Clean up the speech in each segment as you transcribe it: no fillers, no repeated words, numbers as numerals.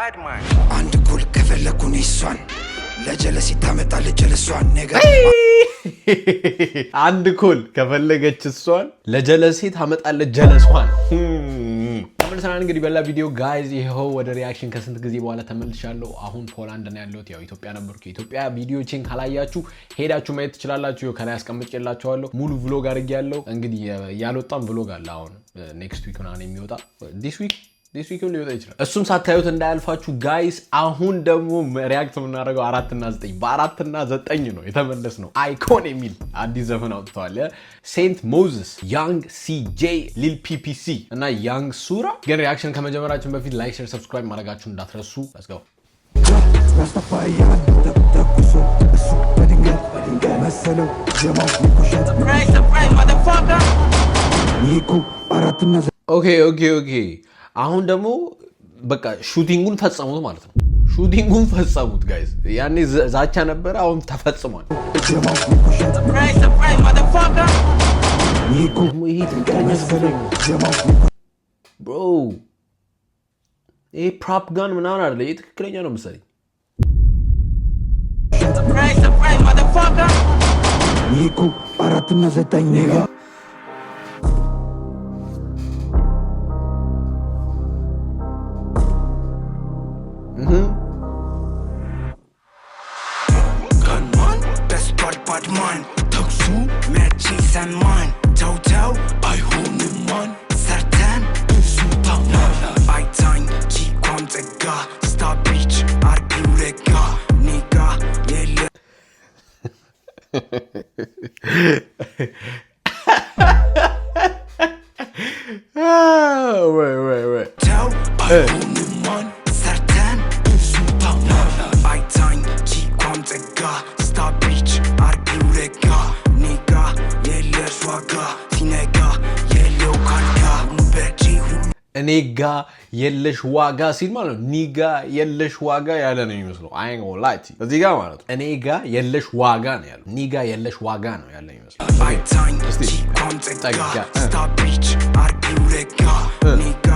Badman አንድ ኩል ከፈለኩን ይሷን ለጀለሲ ታመጣለ ጀለሷን ነገ አንድ ኩል ከፈለገች እሷን ለጀለሲ ታመጣለ ጀለሷን ተመልሰናል እንግዲህ በላ ቪዲዮ ጋይዝ ይሄው ወደ ሪአክሽን ከስንት ጊዜ በኋላ ተመልሻለሁ አሁን ፖላንድ ነው ያለሁት ያው ኢትዮጵያ ነበርኩ ኢትዮጵያ ቪዲዮችን ካላያችሁ ሄዳችሁ ማየት ትችላላችሁ ከላይ አስቀምጬላችኋለሁ ሙሉ vlog አድርጌያለሁ እንግዲህ ያልወጣም vlog አለ አሁን next week ምናምን የሚወጣ this week ሊወጣ ይችላል እሱም ሳታዩት እንዳያልፋችሁ ጋይስ አሁን ደግሞ ሪአክት የምናደርገው 4 እና 9 በ4 እና 9 ነው የተመለስ ነው አይኮን የሚል አዲስ ዘፈን አውጥተዋል ሴንት ሞዝስ ያንግ ሲጄ ሊል ፒፒሲ እና ያንግ ሱራ ግን ሪአክሽን ከመጀመራችን በፊት ላይክ ሼር ሰብስክራይብ ማድረጋችሁ እንዳትረሱ let's go ኦኬ አሁን ደግሞ በቃ ሹቲንጉን ፈጸሙት ማለት ነው ሹቲንጉን ፈጸሙት ጋይስ ያኔ ዛቻ ነበር አሁን ተፈጽሟል ብሮ ይሄ ፕሮፕ ጋን ምናምን አይደለ ይሄ ትክክለኛ ነው መሰለኝ ይኩ 4 እና 9 ኔጋ Badman, Toksu, Matches and mine. Total, I hold him man. Certain, Sultan. I time, keep on the ga. Star beach, argue the ga. Nigga, yeah. Wait. Tell, I hold him man. Certain, Sultan. I time, keep on the ga. Star beach. ኒጋ የለሽ ዋጋ ሲል ማለት ነው ኒጋ የለሽ ዋጋ ያለ ነው የሚመስለው አይን ኦላቲ እዚህ ጋር ማለት ነው ኒጋ የለሽ ዋጋ ነው ያለው ኒጋ የለሽ ዋጋ ነው ያለ የሚመስለው እስቲ ጠጋ ስታቢች አርጊውለጋ ኒጋ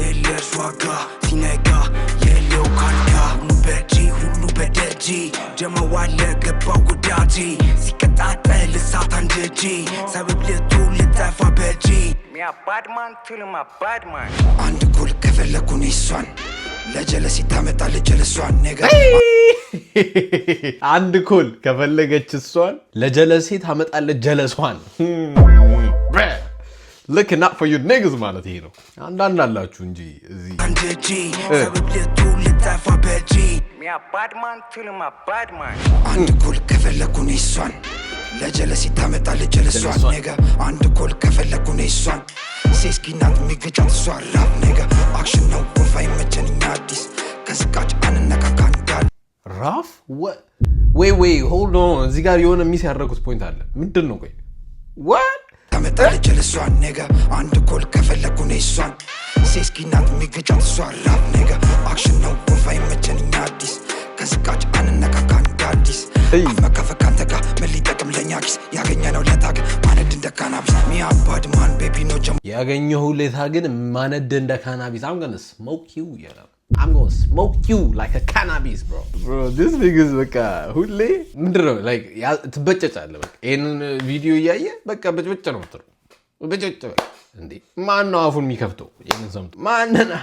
የለሽ ዋጋ ሲነጋ የለው ካንካ ሁሉ በደጂ ጀመዋለ ገባው ጉዳጂ ሲቀጣጠል እሳት አንጀጂ ሰበብ ልቱ ልጠፋ በጂ ሚያ ባድማን ትልማ ባድማን አንድ ኩል ከፈለኩን ይሷን ለጀለሲ ታመጣለ ጀለሷን ነገ አንድ ኩል ከፈለገች እሷን ለጀለሲ ታመጣለ ጀለሷን look not for you niggas ማለት ይሄ ነው አንዳንድ አላችሁ እንጂ እዚህ አንጀጂ ሰበብ ልቱ ልጠፋ በጂ ሚያ ባድማን ትልማ ባድማን አንድ ኩል ከፈለኩን ይሷን ለጀለሲ ታመጣለ ጀለሷን ነገ አንድ ኮል ከፈለኩን ይሷን ሴስኪናት ሚገጫት ሷራ ነገ አክሽን ነው ወፋይ መቸንኛ አዲስ ከስቃጭ አንነካካንዳል ራፍ ወይ hold on እዚህ ጋር የሆነ ሚስ ያደረኩት ፖይንት አለ ምንድነው ቆይ what ታመጣለ ጀለሷን ነገ አንድ ኮል ከፈለኩን ይሷን ሴስኪናት ሚገጫት ሷራ ነገ አክሽን ነው ወፋይ መቸንኛ አዲስ ከስቃጭ አንነካካንዳል አመከፈካንተ ጋር ምን ሊጠቅም ለኛ ኪስ ያገኘነው ለታግ ማነድ እንደ ካናቢስ ሚያ ባድማን ቤቢ ኖ ጀም ያገኘው ለታ ግን ማነድ እንደ ካናቢስ I'm gonna smoke you I'm gonna smoke you like a cannabis bro this niggas በቃ ሁሌ ምንድነው like ትበጨጫለህ በቃ ይሄንን ቪዲዮ እያየ በቃ በጭበጭ ነው የምትለው በጭበጭ እንዴ ማን ነው አፉን የሚከፍተው ይሄንን ሰምቶ ማንና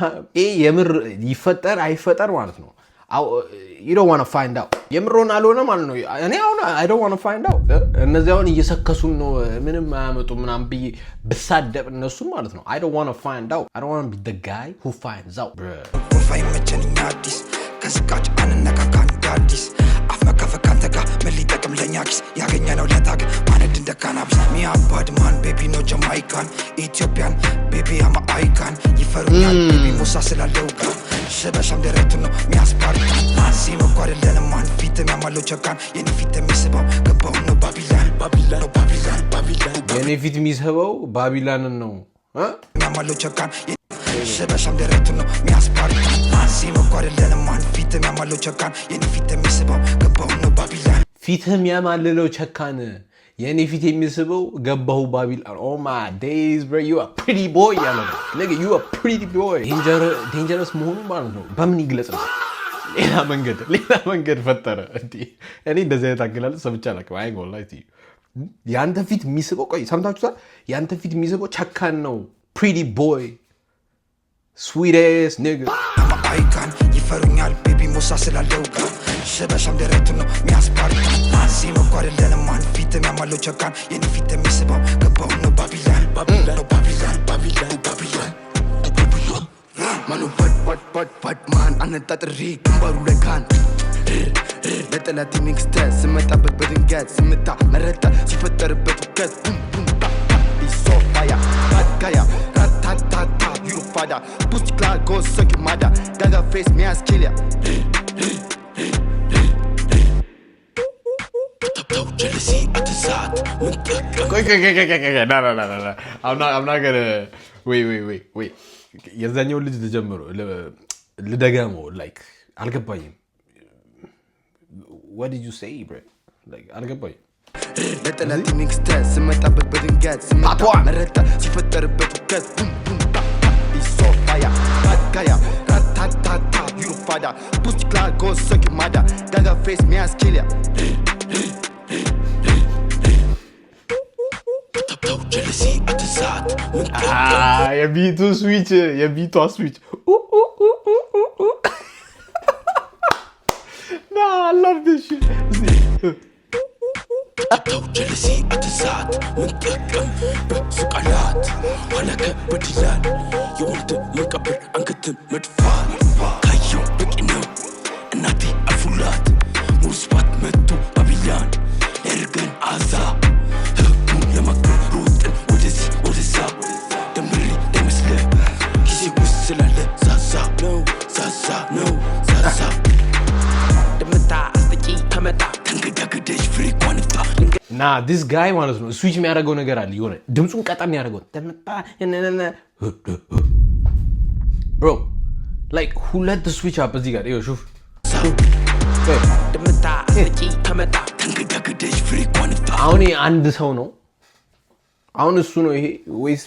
ይሄ የምር ይፈጠር አይፈጠር ማለት ነው you don't want to find out የምሮን አልሆነ ማለት ነው እኔ አሁን I don't want to find out እነዚያውን እየሰከሱን ነው ምንም አያመጡ ምናም ብዬ በሳደብ እነሱ ማለት ነው I don't want to find out I don't want to be the guy who finds out ወፋይ መቸንኛ አዲስ ከስቃጭ አንነካካን አዲስ አፍመከፈካንተ ጋር ምን ሊጠቅም ለኛ ኪስ ያገኘነው ለታግ ማነድ እንደ ካናቢስ ሚያ ባድማን ቤቢ ኖ ጀማይካን ኢትዮጵያን ቤቢ አማ አይካን ይፈሩኛል ቤቢ ሙሳ ስላለው ጋር ሸበሻም ደረቱ ነው ሚያስፓር ማሲ መቋደለን ማን ፊት የሚያማለው ቸካን የኔ ፊት የሚስበው ገባው ነው ባቢላን የኔ ፊት የሚስበው ባቢላንን ነው የሚያማለው ቸካን ሸበሻም ደረቱ ነው ሚያስፓር ማሲ መቋደለን ማን ፊት የሚያማለው ቸካን የኔ ፊት የሚስበው ገባው ነው ባቢላን ፊት የሚያማልለው ቸካን የኔ ፊት የሚስበው ገባሁ ባቢሎን ኦ ማይ ዴይዝ ብሮ ዩ አ ፕሪቲ ቦይ ያለ ነው ነገ ዩ አ ፕሪቲ ቦይ ዴንጀረስ መሆኑ ማለት ነው በምን ይግለጽ ነው ሌላ መንገድ ፈጠረ እንዴ እኔ እንደዚህ አይነት አገላለጽ ሰምቼ አላውቅም አይ ጎል ላይ ያንተ ፊት የሚስበው ቆይ ሰምታችሁታል ያንተ ፊት የሚስበው ቸካን ነው ፕሪቲ ቦይ ስዊት አስ ኒጋ አይካን ይፈሩኛል ቤቢ ሞሳ ስላለው ጋር ሸበሻም ደረቱ ነው ሚያስባርካ ማንሲ መጓር ለለማን ፊት የሚያማለው ቸካን የኔ ፊት የሚስበው ገባው ነው ባቢሎን ማኑ በድ ማን አነጣጥሪ ግንባሩ ለካን ለጠላት ሚክስተ ስመጣበት በድንገት ስምታ መረጠ ሲፈጠርበት ውከት ኢሶፋያ ባትጋያ ራታታታ ዩፋዳ ቡስት ክላጎ ሰኪ ማዳ ዳጋ ፌስ ሚያስኪልያ I'm not gonna wait የዛኛው ልጅ ተጀምሮ ልደገመው like አልገባኝም what did you say bro like አልገባኝም ለጠላት ሚክስተ ስመጣበት በድንገት ስመጣ መረጠ ሲፈጠርበት ውከት ኢሶፋያ ባትጋያ ራታታታ ዩፋዳ ቡስት ክላጎ ሰኪ ማዳ ዳጋ ፌስ ሚያስኪልያ የቢቷ ስዊች nah I love this shit ጀለሲ አትሳት ምንጠቀም በሱቃላት ኋላከ በድላል የወልድ መቀበር አንገትን መድፋት ካየው በቂ ነው እናቴ አፉላት ሙስባት መጡ ባቢሎን ያርገን አዛ ህጉን ለማክበር ሩጥን ወደዚህ ወደዛ ደንብሪ ደመስለ ጊዜ ውስጥ ስላለ ዛዛ ነው ደምታ አስጠቂ ከመጣ ተንገዳገደሽ ፍሪኳንታ ና this guy ማለት ነው ስዊች የሚያደርገው ነገር አለ የሆነ ድምጹን ቀጠም ያደርገው ተመጣ bro like ሁለት ስዊች አፕ እዚህ ጋር ይኸው ሹፍ ደምታ አስጠቂ ከመጣ ተንገዳገደሽ ፍሪኳንታ አሁን አንድ ሰው ነው አሁን እሱ ነው ይሄ ወይስ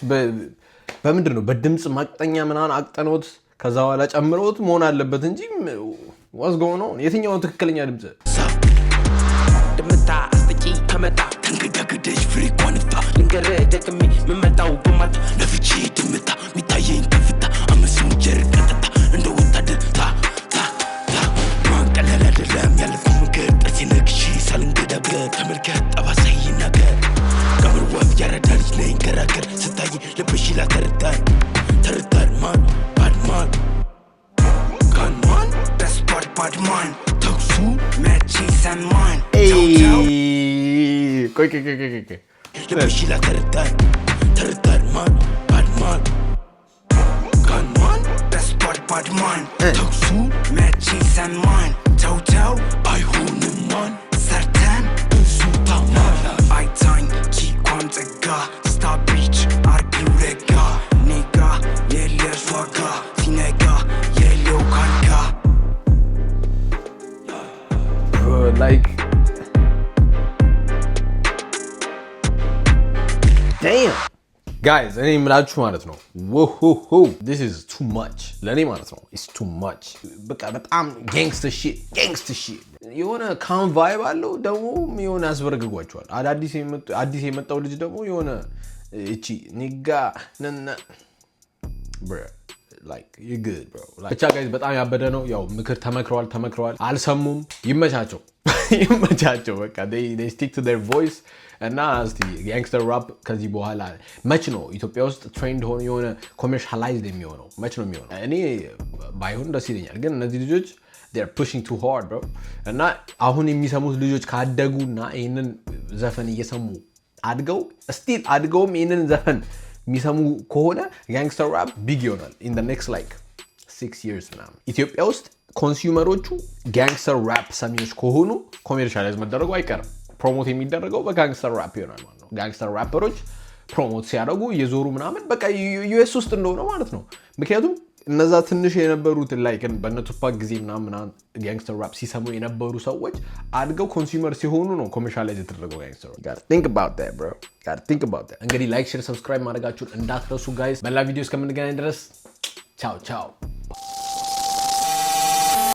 በምንድን ነው በድምጽ ማቅጠኛ ምናምን አቅጠኖት ከዛ በኋላ ጨምሮት መሆን አለበት እንጂ what's going on የትኛው ትክክለኛ ድምጽ ደምታ አስጠቂ ከመጣ ተንገዳገደሽ ፍሪኳንታ ልንገር ደግሜ ምመጣው በማታ ለፍቼ ድምታ ሚታየኝ ከፍታ አመስሙ ጀርቀጠታ እንደ ወታደር ታ ማንቀለል አይደለም ያለፉ መንገድ ጥርሴ ነክሼ ሳልንገዳገር ተመልከት ጠባሳይ ነገር ቀብር ወፍ ያረዳ ልጅ ነኝ ገራገር ስታይ ልብሽ ይላል ተርታር ማን ባድማን ጋንማን ባድማን ተኩሱ መቼ ሰማን ቆይ ልብሽ ይላል ተርታር ማን ባድማን ጋንማን ባድማን ተኩሱ መቼ ሰማን ተውተው አይሆንም ማን ሰርተን ብዙ ታማን አይታኝ ቺኳን ጸጋ ስታቢች አርጊው ረጋ ኔጋ የለሽ ዋጋ ሲነጋ የለው ካልጋ like damn guys እኔ የምላችሁ ማለት ነው this is too much ለኔ ማለት ነው it's too much በቃ በጣም gangster shit የሆነ calm vibe አለው ደግሞ የሆነ ያስበረግጓቸዋል አዲስ የመጣው ልጅ ደግሞ የሆነ እቺ ኒጋ ነነ bro like you good bro like ብቻ guys በጣም ያበደ ነው ያው ምክር ተመክረዋል አልሰሙም ይመቻቸው በቃ they stick to their voice እና እስቲ gangster rap ከዚህ በኋላ መች ነው ኢትዮጵያ ውስጥ ትሬንድ ሆኖ የሆነ ኮመርሻላይዝድ የሚሆነው መች ነው የሚሆነው እኔ ባይሆን ደስ ይለኛል ግን እነዚህ ልጆች they're pushing too hard bro እና አሁን የሚሰሙት ልጆች ካደጉና ይሄንን ዘፈን እየሰሙ አድገውም ይሄንን ዘፈን የሚሰሙ ከሆነ ጋንግስተር ራፕ ቢግ ይሆናል in the next like 6 years ምናምን ኢትዮጵያ ውስጥ ኮንሱመሮቹ ጋንግስተር ራፕ ሰሚዎች ከሆኑ ኮሜርሻላይዝ መደረጉ አይቀርም ፕሮሞት የሚደረገው በጋንግስተር ራፕ ይሆናል ማለት ነው ጋንግስተር ራፐሮች ፕሮሞት ሲያደርጉ የዞሩ ምናምን በቃ ዩኤስ ውስጥ እንደሆነ ማለት ነው ምክንያቱም እነዛ ትንሽ የነበሩት ላይክ በነ ቱፓክ ጊዜ ምናምን ጋንግስተር ራፕ ሲሰሙ የነበሩ ሰዎች አድገው ኮንሱመር ሲሆኑ ነው ኮመርሻላይዝ የተደረገው ጋንግስተር ራፕ። think about that bro, gotta think about that። እንግዲህ ላይክ ሼር ሰብስክራይብ ማድረጋችሁን እንዳትረሱ ጋይስ። በሌላ ቪዲዮ እስከምንገናኝ ድረስ ቻው ቻው።